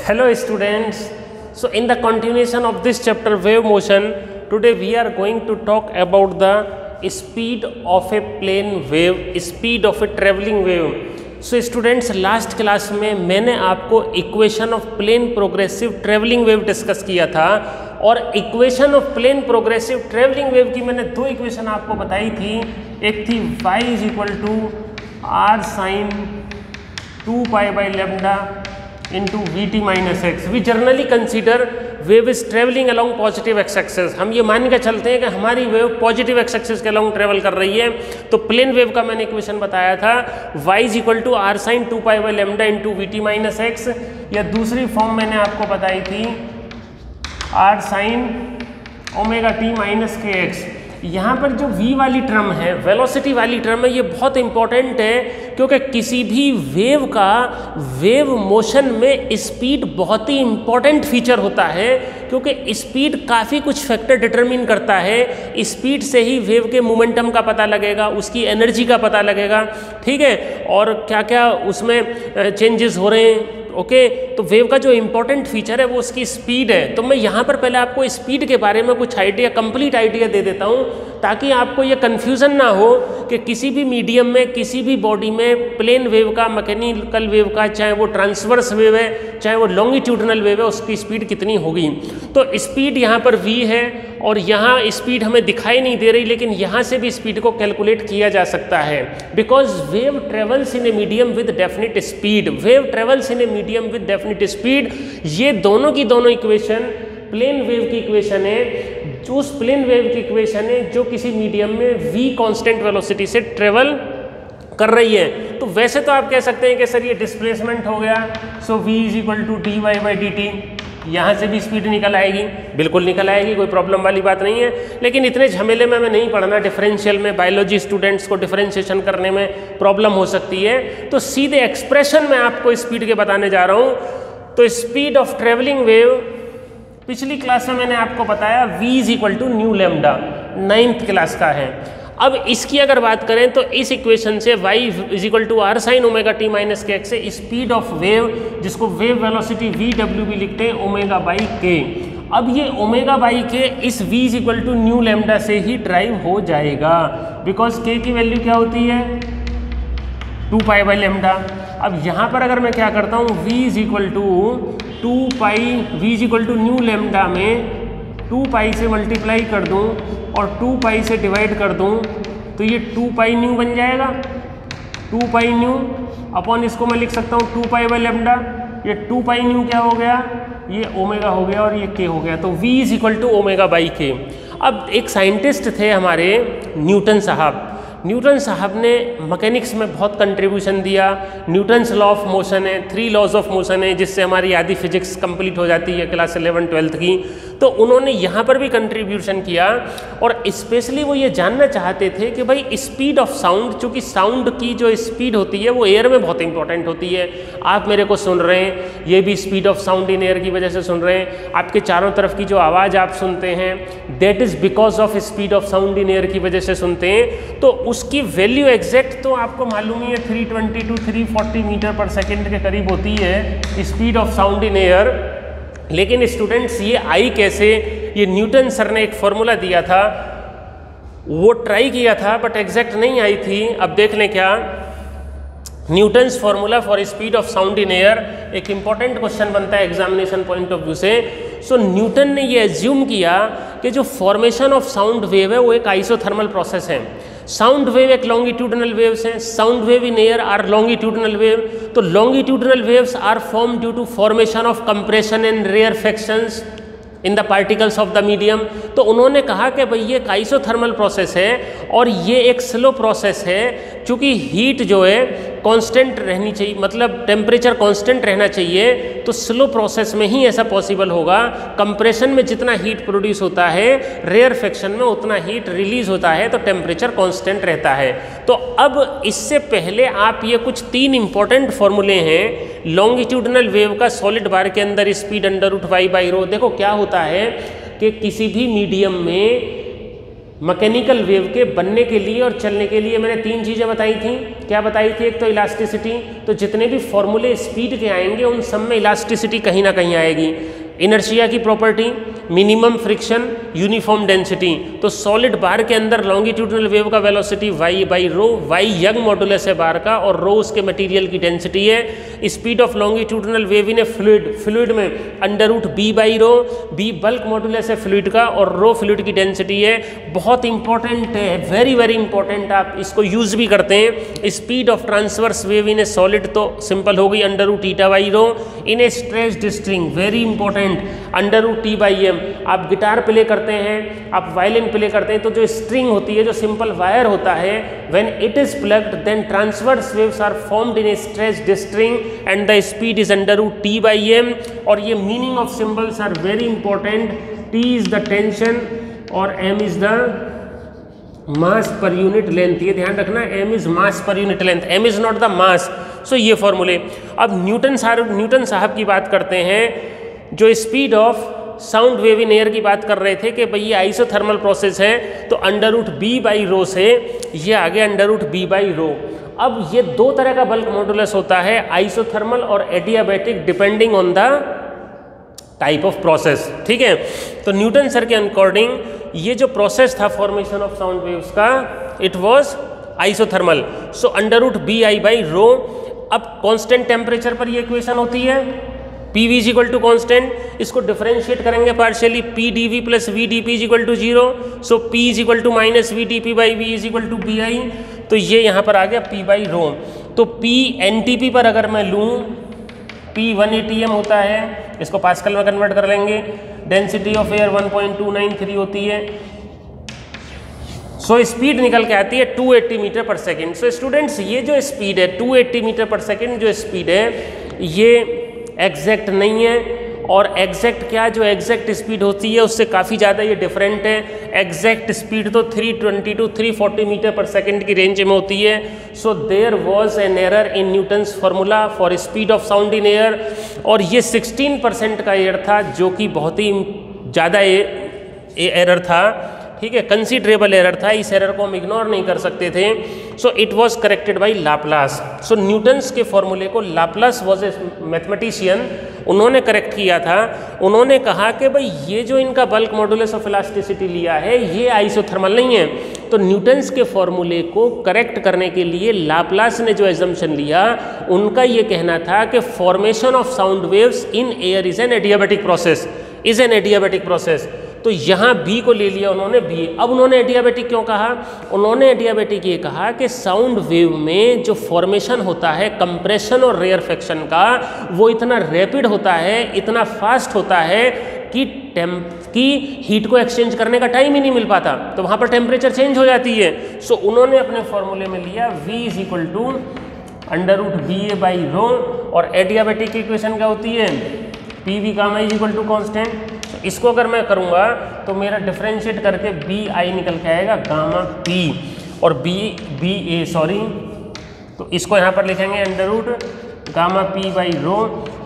Hello students, so in the continuation of this chapter wave motion, today we are going to talk about the speed of a plane wave, speed of a traveling wave. So students, last class में मैंने आपको equation of plane progressive travelling wave discuss किया था और equation of plane progressive travelling wave की मैंने दो equation आपको बताई थी। एक थी y is equal to r sine 2 pi by lambda into vt minus x. We generally consider wave is traveling along positive x axis. हम ये मान के चलते हैं कि हमारी वेव पॉजिटिव x axis के along ट्रेवल कर रही है। तो प्लेन वेव का मैंने इक्वेशन बताया था y is equal to r sine 2 pi by lambda into v t minus x, या दूसरी फॉर्म मैंने आपको बताई थी r sine omega t minus k x. यहाँ पर जो v वाली टर्म है, वेलोसिटी वाली टर्म है, ये बहुत इंपॉर्टेंट है क्योंकि किसी भी वेव का वेव मोशन में स्पीड बहुत ही इंपॉर्टेंट फीचर होता है, क्योंकि स्पीड काफ़ी कुछ फैक्टर डिटरमिन करता है। स्पीड से ही वेव के मोमेंटम का पता लगेगा, उसकी एनर्जी का पता लगेगा, ठीक है, और क्या क्या उसमें चेंजेस हो रहे हैं। ओके, तो वेव का जो इम्पोर्टेंट फीचर है वो उसकी स्पीड है। तो मैं यहाँ पर पहले आपको स्पीड के बारे में कुछ आइडिया, कंप्लीट आइडिया दे देता हूँ ताकि आपको ये कन्फ्यूज़न ना हो कि किसी भी मीडियम में, किसी भी बॉडी में प्लेन वेव का, मैकेनिकल वेव का, चाहे वो ट्रांसवर्स वेव है, चाहे वो लॉन्गिट्यूडनल वेव है, उसकी स्पीड कितनी होगी। तो स्पीड यहाँ पर v है और यहाँ स्पीड हमें दिखाई नहीं दे रही, लेकिन यहाँ से भी स्पीड को कैलकुलेट किया जा सकता है। Because wave travels in a medium with definite speed, wave travels in a medium with definite speed. ये दोनों की दोनों इक्वेशन प्लेन वेव की इक्वेशन है, जो उस प्लेन वेव की इक्वेशन है जो किसी मीडियम में v कांस्टेंट वेलोसिटी से ट्रेवल कर रही है। तो वैसे तो आप कह सकते हैं कि सर ये डिस्प्लेसमेंट हो गया, so v is equal to d y by d t, यहाँ से भी स्पीड निकल आएगी, बिल्कुल निकल आएगी, कोई प्रॉब्लम वाली बात नहीं है। लेकिन इतने झमेले में हमें नहीं पढ़ना, डिफरेंशियल में बायोलॉजी स्टूडेंट्स को डिफरेंशिएशन करने में प्रॉब्लम हो सकती है। तो सीधे एक्सप्रेशन में आपको स्पीड के बताने जा रहा हूँ। तो स्पीड ऑफ ट्रेवलिंग वेव पिछली क्लास में मैंने आपको बताया v is equal to nu lambda, 9th class का है। अब इसकी अगर बात करें तो इस इक्वेशन से y is equal to r sine omega t minus k x से स्पीड ऑफ वेव, जिसको वेव वेलोसिटी वी डब्ल्यू भी लिखते हैं, ओमेगा बाई के। अब ये ओमेगा बाई के इस v is equal to nu lambda से ही ड्राइव हो जाएगा, बिकॉज k की वैल्यू क्या होती है 2 पाई बाई लेमडा। अब यहाँ पर अगर मैं क्या करता हूँ v is equal to 2 pi, v is equal to nu lambda में 2 पाई से मल्टीप्लाई कर दूँ और 2 पाई से डिवाइड कर दूँ, तो ये 2 पाई न्यू बन जाएगा। 2 पाई न्यू अपॉन इसको मैं लिख सकता हूँ 2 पाई बाई लेमडा। ये 2 पाई न्यू क्या हो गया, ये ओमेगा हो गया और ये के हो गया। तो v is equal to omega by k. अब एक साइंटिस्ट थे हमारे न्यूटन साहब, न्यूटन साहब ने मैकेनिक्स में बहुत कंट्रीब्यूशन दिया। न्यूटन्स लॉ ऑफ मोशन है, 3 लॉज ऑफ मोशन है, जिससे हमारी आधी फिजिक्स कंप्लीट हो जाती है क्लास 11 12 की। तो उन्होंने यहाँ पर भी कंट्रीब्यूशन किया और स्पेशली वो ये जानना चाहते थे कि भाई स्पीड ऑफ साउंड, चूँकि साउंड की जो स्पीड होती है वो एयर में बहुत इंपॉर्टेंट होती है। आप मेरे को सुन रहे हैं, ये भी speed of sound in air की वजह से सुन रहे हैं। आपके चारों तरफ की जो आवाज़ आप सुनते हैं, that is because of speed of sound in air की वजह से सुनते हैं। तो उसकी वैल्यू एग्जैक्ट तो आपको मालूम ही है, 320 to 340 मीटर पर सेकेंड के करीब होती है speed of sound in air. लेकिन स्टूडेंट्स ये आई कैसे, ये न्यूटन सर ने एक फॉर्मूला दिया था, वो ट्राई किया था बट एग्जैक्ट नहीं आई थी। अब देख लें क्या Newton's formula for speed of sound in air, एक इंपॉर्टेंट क्वेश्चन बनता है एग्जामिनेशन पॉइंट ऑफ व्यू से। सो न्यूटन ने ये एज्यूम किया कि जो फॉर्मेशन ऑफ साउंड वेव है वो एक आइसोथर्मल प्रोसेस है। साउंड वेव एक लॉन्गिट्यूडनल वेव्स हैं, sound wave in air are longitudinal wave. तो longitudinal waves are form due to formation of compression and rarefactions in the particles of the medium. तो उन्होंने कहा कि भाई ये एक आइसोथर्मल प्रोसेस है और ये एक स्लो प्रोसेस है, चूँकि हीट जो है कांस्टेंट रहनी चाहिए, मतलब टेम्परेचर कांस्टेंट रहना चाहिए, तो स्लो प्रोसेस में ही ऐसा पॉसिबल होगा। कंप्रेशन में जितना हीट प्रोड्यूस होता है, रेयरफेक्शन में उतना हीट रिलीज होता है, तो टेम्परेचर कांस्टेंट रहता है। तो अब इससे पहले आप ये कुछ 3 इंपॉर्टेंट फॉर्मूले हैं लॉन्गिट्यूडनल वेव का, सॉलिड बार के अंदर speed under root y by rho. देखो क्या होता है कि किसी भी मीडियम में मैकेनिकल वेव के बनने के लिए और चलने के लिए मैंने 3 चीज़ें बताई थी। क्या बताई थी? एक तो इलास्टिसिटी, तो जितने भी फॉर्मूले स्पीड के आएंगे उन सब में इलास्टिसिटी कहीं ना कहीं आएगी। इनर्शिया की property, minimum friction, uniform density. तो सॉलिड बार के अंदर लॉन्गिट्यूडनल वेव का velocity y by rho, y young modulus है बार का और रो उसके मटेरियल की डेंसिटी है। Speed of longitudinal wave in a fluid में under root b by rho, b bulk modulus है फ्लूइड का और रो फ्लूइड की डेंसिटी है। बहुत इंपॉर्टेंट है, वेरी वेरी इंपॉर्टेंट, आप इसको यूज भी करते हैं। Speed of transverse wave in a solid तो सिंपल हो गई under root eta by rho, in a stretched string very important under root T by m. आप गिटार प्ले करते हैं, आप वायलिन प्ले करते हैं, तो जो स्ट्रिंग होती है, जो सिंपल वायर होता है, when it is plugged then transverse waves are formed in a stretched string and the speed is under root T by M. और ये meaning of symbols are very important. T is the tension और M is the mass per unit length. ये ध्यान रखना, M is mass per unit length, M is not the mass. So ये फॉर्मूले। अब Newton साहब की बात करते हैं, जो speed of sound wave in air की बात कर रहे थे कि भाई ये आइसोथर्मल प्रोसेस है, तो under root b by rho से ये आ गया under root b by rho. अब ये 2 तरह का बल्क मॉडुलस होता है, आइसोथर्मल और adiabatic, depending on the type of process. ठीक है, तो न्यूटन सर के अकॉर्डिंग ये जो प्रोसेस था फॉर्मेशन ऑफ साउंड वेव्स का, it was isothermal. So under root b i by rho. अब कांस्टेंट टेम्परेचर पर ये इक्वेशन होती है, p v is equal to constant, इसको डिफरेंशिएट करेंगे partially, p d v plus v d p is equal to 0। So p is equal to minus v d p by v is equal to b i. तो ये यहाँ पर आ गया P by रो। तो P N T P पर अगर मैं लूँ, पी 1 ATM होता है, इसको पास्कल में कन्वर्ट कर लेंगे। डेंसिटी ऑफ एयर 1.293 होती है। सो स्पीड निकल के आती है 280 मीटर पर सेकेंड। सो स्टूडेंट्स, ये जो स्पीड है 280 मीटर पर सेकेंड जो स्पीड है, ये एग्जैक्ट नहीं है। और एग्जैक्ट क्या, जो एग्जैक्ट स्पीड होती है उससे काफ़ी ज़्यादा ये डिफरेंट है। एग्जैक्ट स्पीड तो 320 टू 340 मीटर पर सेकेंड की रेंज में होती है। So there was an error in Newton's formula for speed of sound in air, और ये 16% का एरर था, जो कि बहुत ही ज़्यादा एरर था। ठीक है, कंसीडरेबल एरर था, इस एरर को हम इग्नोर नहीं कर सकते थे। So it was corrected bye Laplace. So Newton's के फॉर्मूले को लाप्लास वाज ए मैथमेटिशियन, उन्होंने करेक्ट किया था। उन्होंने कहा कि भाई ये जो इनका बल्क मॉडुलस ऑफ इलास्टिसिटी लिया है, ये आइसोथर्मल नहीं है। तो न्यूटन्स के फॉर्मूले को करेक्ट करने के लिए लाप्लास ने जो एजम्पशन लिया, उनका ये कहना था कि formation of sound waves in air is an adiabatic process, is an adiabatic process. तो यहाँ बी को ले लिया उन्होंने, बी। अब उन्होंने एडियाबैटिक क्यों कहा? उन्होंने एडियाबैटिक ये कहा कि साउंड वेव में जो फॉर्मेशन होता है कंप्रेशन और रेयरफेक्शन का, वो इतना रैपिड होता है, इतना फास्ट होता है कि हीट को एक्सचेंज करने का टाइम ही नहीं मिल पाता, तो वहाँ पर टेम्परेचर चेंज हो जाती है। सो उन्होंने अपने फॉर्मूले में लिया V is equal to under root b a by rho, और एडियाबैटिक की इक्वेशन क्या होती है? P v gamma is equal to constant. इसको अगर मैं करूँगा तो मेरा डिफरेंशिएट करके बी आई निकल के आएगा गामा पी, और बी ए सॉरी, तो इसको यहाँ पर लिखेंगे under root gamma P by rho,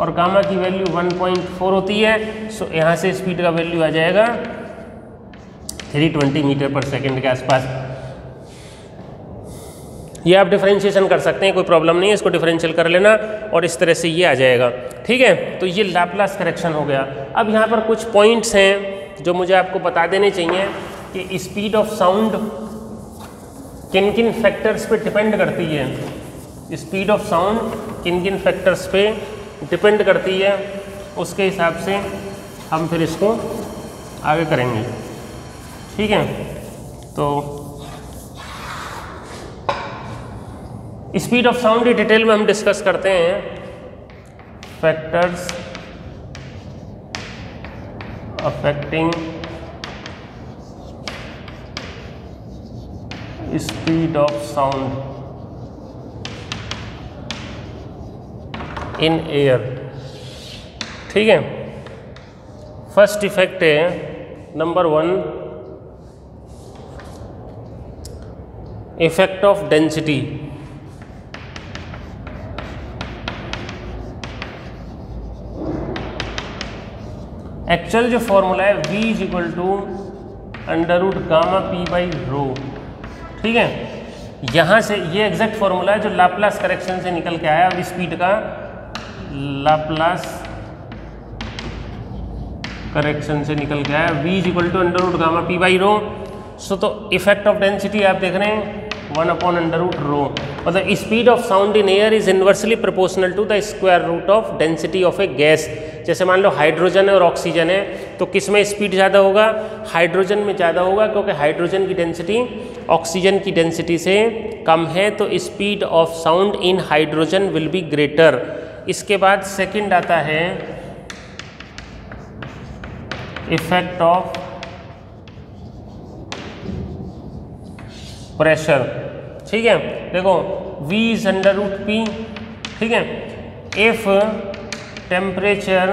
और गामा की वैल्यू 1.4 होती है। सो यहाँ से स्पीड का वैल्यू आ जाएगा 320 मीटर पर सेकेंड के आसपास। ये आप डिफरेंशिएशन कर सकते हैं, कोई प्रॉब्लम नहीं है, इसको डिफरेंशियल कर लेना और इस तरह से ये आ जाएगा। ठीक है, तो ये लाप्लास करेक्शन हो गया। अब यहाँ पर कुछ पॉइंट्स हैं जो मुझे आपको बता देने चाहिए कि स्पीड ऑफ साउंड किन किन फैक्टर्स पे डिपेंड करती है। स्पीड ऑफ साउंड किन किन फैक्टर्स पे डिपेंड करती है, उसके हिसाब से हम फिर इसको आगे करेंगे। ठीक है, तो स्पीड ऑफ साउंड की डिटेल में हम डिस्कस करते हैं। Factors affecting speed of sound in air. ठीक है, फर्स्ट इफेक्ट है number 1, effect of density. Actual जो फॉर्मूला है V is equal to under root gamma P by rho. ठीक है, यहाँ से ये एग्जैक्ट फॉर्मूला है जो लाप्लास करेक्शन से निकल के आया। अब स्पीड का लाप्लास करेक्शन से निकल के आया v is equal to under root gamma P by rho. So तो इफेक्ट ऑफ डेंसिटी आप देख रहे हैं 1 अपॉन अंडर रूट रो, मतलब speed of sound in air is inversely proportional to the square root of density of a gas. जैसे मान लो hydrogen है और ऑक्सीजन है, तो किस में स्पीड ज़्यादा होगा? हाइड्रोजन में ज़्यादा होगा, क्योंकि हाइड्रोजन की डेंसिटी ऑक्सीजन की डेंसिटी से कम है, तो speed of sound in hydrogen will be greater. इसके बाद सेकंड आता है इफेक्ट ऑफ प्रेशर। ठीक है, देखो v is under root p. ठीक है, इफ टेम्परेचर,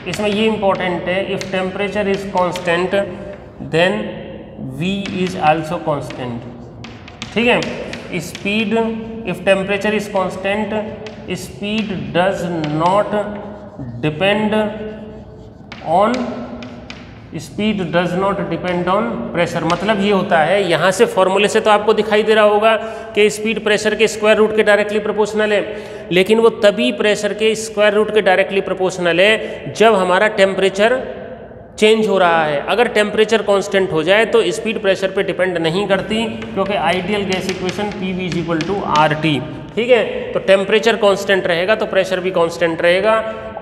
इसमें ये इंपॉर्टेंट है, if temperature is constant then v is also constant. ठीक है, speed, if temperature is constant speed does not depend on, speed does not depend on pressure. मतलब ये होता है, यहाँ से फॉर्मूले से तो आपको दिखाई दे रहा होगा कि स्पीड प्रेशर के स्क्वायर रूट के डायरेक्टली प्रोपोर्शनल है, लेकिन वो तभी प्रेशर के स्क्वायर रूट के डायरेक्टली प्रोपोर्शनल है जब हमारा टेम्परेचर चेंज हो रहा है। अगर टेम्परेचर कांस्टेंट हो जाए तो स्पीड प्रेशर पे डिपेंड नहीं करती, क्योंकि ideal gas equation PV is equal to RT। ठीक है, तो टेम्परेचर कांस्टेंट रहेगा तो प्रेशर भी कांस्टेंट रहेगा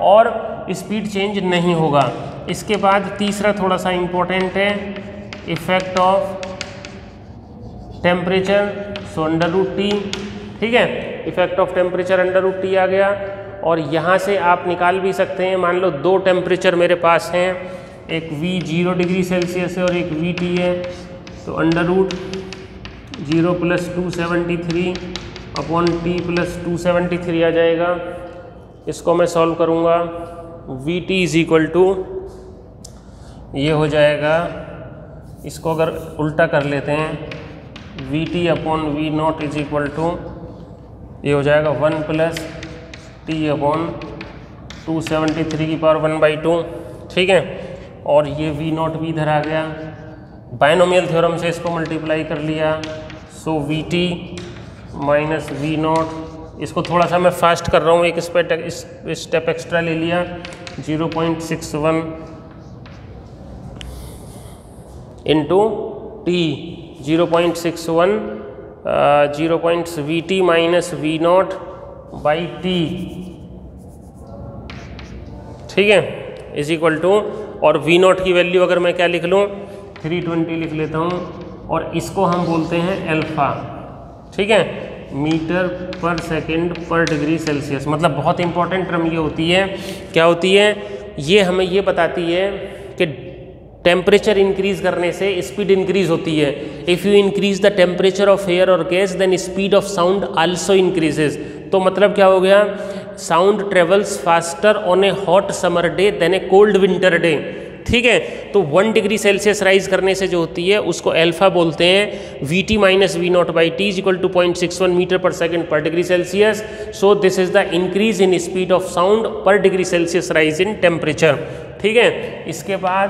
और स्पीड चेंज नहीं होगा। इसके बाद तीसरा थोड़ा सा इम्पोर्टेंट है effect of temperature, so under root T. ठीक है, effect of temperature under root T आ गया, और यहाँ से आप निकाल भी सकते हैं। मान लो दो टेम्परेचर मेरे पास हैं, एक V 0 डिग्री सेल्सियस है और एक VT है, तो under root 0 plus 273 upon T plus 273 आ जाएगा। इसको मैं सॉल्व करूँगा, VT इज इक्वल टू, ये हो जाएगा, इसको अगर उल्टा कर लेते हैं VT upon V naught is equal to, ये हो जाएगा 1 प्लस T अपॉन 273 की पावर 1/2। ठीक है, और ये V नॉट भी इधर आ गया, बायनोमियल थ्योरम से इसको मल्टीप्लाई कर लिया, सो VT माइनस V नॉट। इसको थोड़ा सा मैं फास्ट कर रहा हूँ, एक स्टेप एक्स्ट्रा ले लिया, 0.61 into T, 0.61 VT minus V naught by T। ठीक है, इज इक्वल टू, और V नॉट की वैल्यू अगर मैं क्या लिख लूँ, 320 लिख लेता हूँ, और इसको हम बोलते हैं अल्फा। ठीक है, मीटर पर सेकंड पर डिग्री सेल्सियस। मतलब बहुत इंपॉर्टेंट टर्म ये होती है, क्या होती है, ये हमें ये बताती है कि टेम्परेचर इंक्रीज करने से स्पीड इंक्रीज होती है। If you increase the temperature of air और gas then speed of sound also increases. तो मतलब क्या हो गया, sound travels faster on a hot summer day than a cold winter day. ठीक है, तो 1 डिग्री सेल्सियस राइज करने से जो होती है उसको अल्फा बोलते हैं। VT minus V naught by T is equal to 0.61 metre पर second per degree Celsius. So this is the increase in speed of sound per degree Celsius rise in temperature. ठीक है, इसके बाद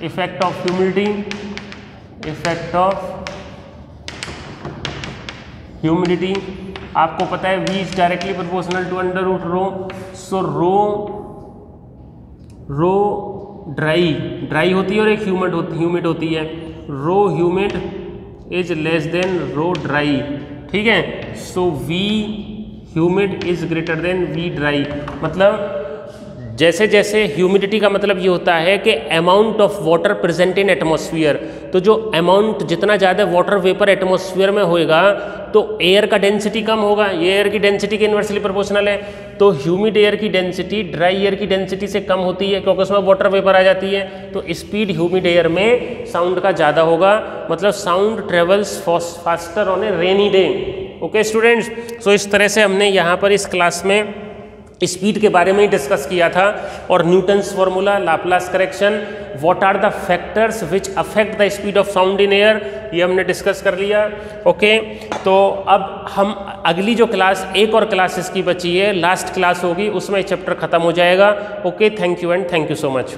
effect of humidity, effect of humidity आपको पता है V is directly proportional to under root rho. So rho dry होती है और एक ह्यूमिड होती है। Rho humid is less then row dry. ठीक है, सो V humid is greater than V dry. मतलब जैसे जैसे ह्यूमिडिटी का मतलब ये होता है कि amount of water present in atmosphere, तो जो अमाउंट जितना ज़्यादा वाटर वेपर एटमॉस्फेयर में होएगा तो एयर का डेंसिटी कम होगा। ये एयर की डेंसिटी के इन्वर्सली प्रोपोर्शनल है। तो ह्यूमिड एयर की डेंसिटी ड्राई एयर की डेंसिटी से कम होती है, क्योंकि उसमें वाटर वेपर आ जाती है। तो स्पीड ह्यूमिड एयर में साउंड का ज़्यादा होगा, मतलब sound travels faster on a rainy day. Okay students, so इस तरह से हमने यहाँ पर इस क्लास में स्पीड के बारे में ही डिस्कस किया था, और Newton's formula, Laplace correction, what are the factors which affect the speed of sound in air, ये हमने डिस्कस कर लिया। ओके, तो अब हम अगली जो क्लास, एक और क्लास इसकी बची है, लास्ट क्लास होगी, उसमें चैप्टर खत्म हो जाएगा। Okay, thank you and thank you so much.